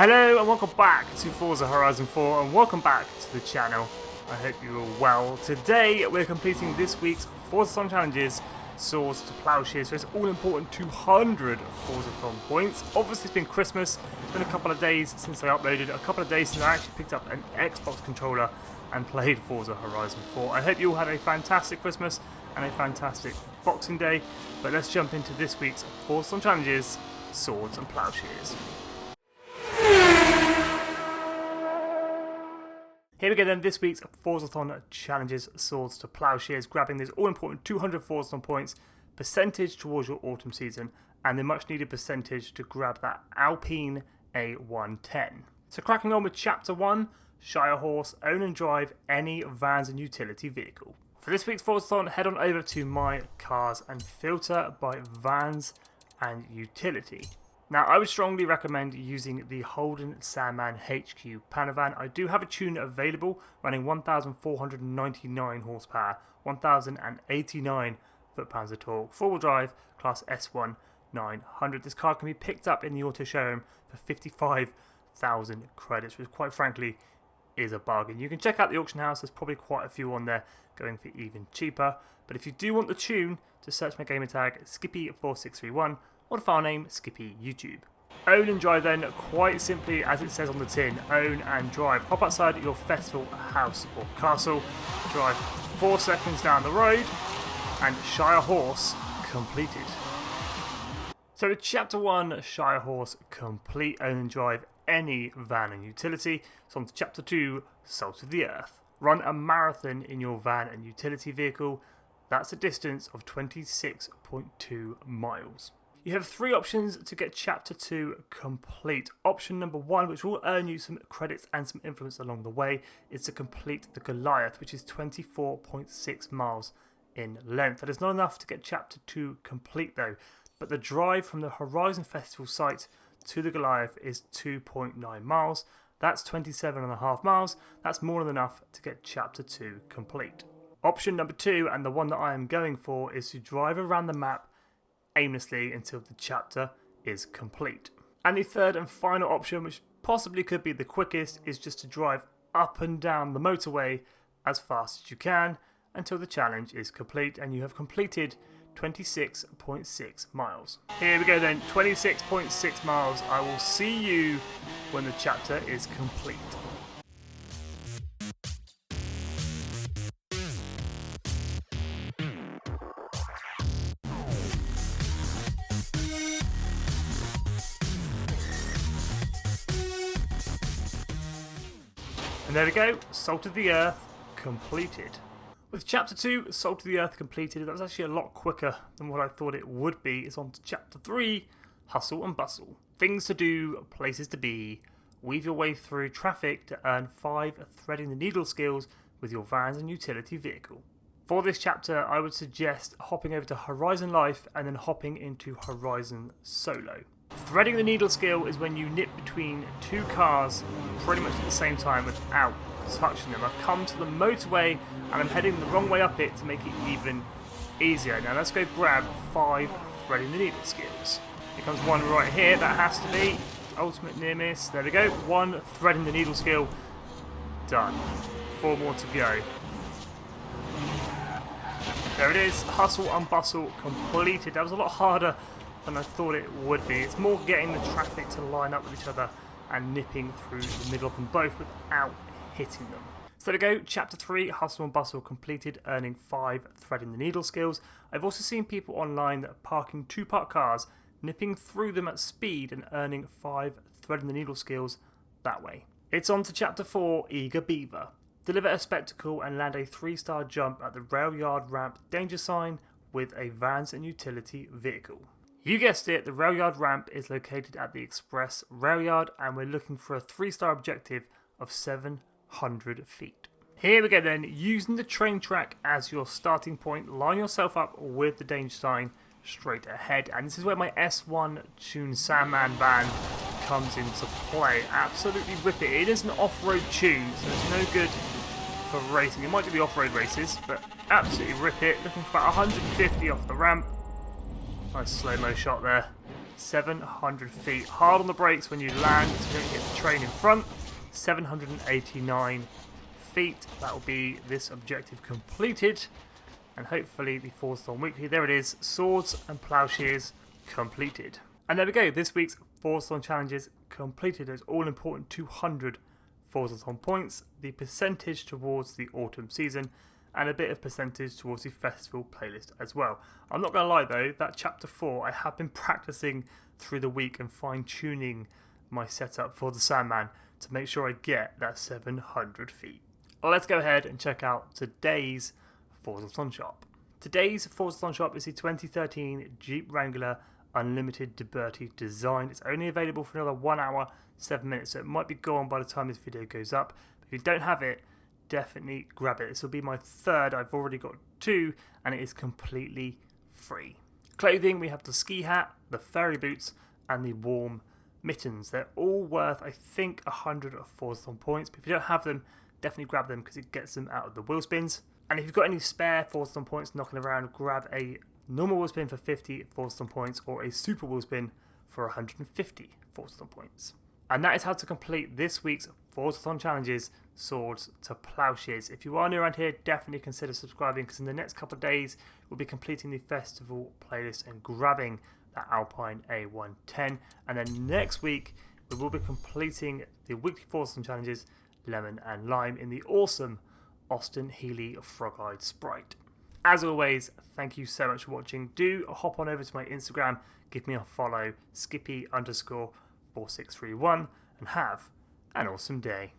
Hello and welcome back to Forza Horizon 4 and welcome back to the channel. I hope you're all well. Today we're completing this week's Forzathon challenges, Swords to Plowshares. So it's all important 200 Forzathon points. Obviously it's been Christmas, it's been a couple of days since I uploaded, a couple of days since I actually picked up an Xbox controller and played Forza Horizon 4. I hope you all had a fantastic Christmas and a fantastic Boxing Day, but let's jump into this week's Forzathon challenges, Swords and Plowshares. Here we go then, this week's Forzathon challenges, Swords to Plowshares, grabbing this all-important 200 Forzathon points, percentage towards your autumn season, and the much-needed percentage to grab that Alpine A110. So cracking on with Chapter 1, Shire Horse, own and drive any vans and utility vehicle. For this week's Forzathon, head on over to My Cars and filter by Vans and Utility. Now, I would strongly recommend using the Holden Sandman HQ Panavan. I do have a tune available running 1,499 horsepower, 1,089 foot-pounds of torque, four-wheel drive, class S1 900. This car can be picked up in the auto showroom for 55,000 credits, which quite frankly is a bargain. You can check out the auction house, there's probably quite a few on there going for even cheaper. But if you do want the tune, just search my gamer tag Skippy4631 or the file name Skippy YouTube. Own and drive then, quite simply as it says on the tin, own and drive. Hop outside your festival house or castle, drive 4 seconds down the road, and Shire Horse completed. So with Chapter 1, Shire Horse complete, own and drive any van and utility. So on to Chapter 2, Salt of the Earth. Run a marathon in your van and utility vehicle. That's a distance of 26.2 miles. You have 3 options to get Chapter 2 complete. Option number 1, which will earn you some credits and some influence along the way, is to complete the Goliath, which is 24.6 miles in length. That is not enough to get Chapter 2 complete though, but the drive from the Horizon Festival site to the Goliath is 2.9 miles. That's 27.5 miles. That's more than enough to get Chapter 2 complete. Option number 2, and the one that I am going for, is to drive around the map aimlessly until the chapter is complete. And the third and final option, which possibly could be the quickest, is just to drive up and down the motorway as fast as you can until the challenge is complete and you have completed 26.6 miles. Here we go then, 26.6 miles. I will see you when the chapter is complete. And there we go, Salt of the Earth completed. With Chapter 2, Salt of the Earth completed, that was actually a lot quicker than what I thought it would be. It's on to Chapter 3, Hustle and Bustle. Things to do, places to be. Weave your way through traffic to earn 5 threading the needle skills with your vans and utility vehicle. For this chapter, I would suggest hopping over to Horizon Life and then hopping into Horizon Solo. Threading the needle skill is when you nip between 2 cars pretty much at the same time without touching them. I've come to the motorway and I'm heading the wrong way up it to make it even easier. Now let's go grab 5 threading the needle skills. Here comes one right here, that has to be ultimate near miss. There we go, 1 threading the needle skill done. 4 more to go. There it is, Hustle and Bustle completed. That was a lot harder than I thought it would be. It's more getting the traffic to line up with each other and nipping through the middle of them both without hitting them. So there we go, Chapter 3, Hustle and Bustle completed, earning 5 threading the needle skills. I've also seen people online that are parking 2 parked cars, nipping through them at speed and earning 5 threading the needle skills that way. It's on to Chapter 4, Eager Beaver. Deliver a spectacle and land a 3-star jump at the rail yard ramp danger sign with a vans and utility vehicle. You guessed it, the rail yard ramp is located at the express rail yard and we're looking for a 3-star objective of 700 feet. Here we go then, using the train track as your starting point, line yourself up with the danger sign straight ahead, and this is where my S1 tune Sandman van comes into play. Absolutely rip it. It is an off-road tune, so it's no good for racing. It might do the off-road races, but absolutely rip it. Looking for about 150 off the ramp. Nice slow-mo shot there. 700 feet. Hard on the brakes when you land so you don't hit the train in front. 789 feet. That will be this objective completed. And hopefully the Forzathon Weekly, there it is, Swords and Ploughshares completed. And there we go, this week's Forzathon challenges completed. As all important 200 Forzathon points, the percentage towards the autumn season, and a bit of percentage towards the festival playlist as well. I'm not going to lie though, that chapter 4 I have been practicing through the week and fine tuning my setup for the Sandman to make sure I get that 700 feet. Well, let's go ahead and check out today's Forzathon shop. Today's Forzathon shop is the 2013 Jeep Wrangler Unlimited Liberty design. It's only available for another 1 hour, 7 minutes, so it might be gone by the time this video goes up. But if you don't have it, definitely grab it. This will be my third. I've already got 2 and it is completely free. Clothing, we have the ski hat, the ferry boots and the warm mittens. They're all worth, I think, 100 of Forzathon points, but if you don't have them, definitely grab them because it gets them out of the wheel spins. And if you've got any spare Forzathon points knocking around, grab a normal wheel spin for 50 Forzathon points or a super wheel spin for 150 Forzathon points. And that is how to complete this week's Forzathon challenges, Swords to Ploughshares. If you are new around here, definitely consider subscribing because in the next couple of days we'll be completing the festival playlist and grabbing that Alpine A110. And then next week we will be completing the weekly Forzathon challenges, Lemon and Lime, in the awesome Austin Healey Frog-Eyed Sprite. As always, thank you so much for watching. Do hop on over to my Instagram, give me a follow, Skippy_4631, and have an awesome day.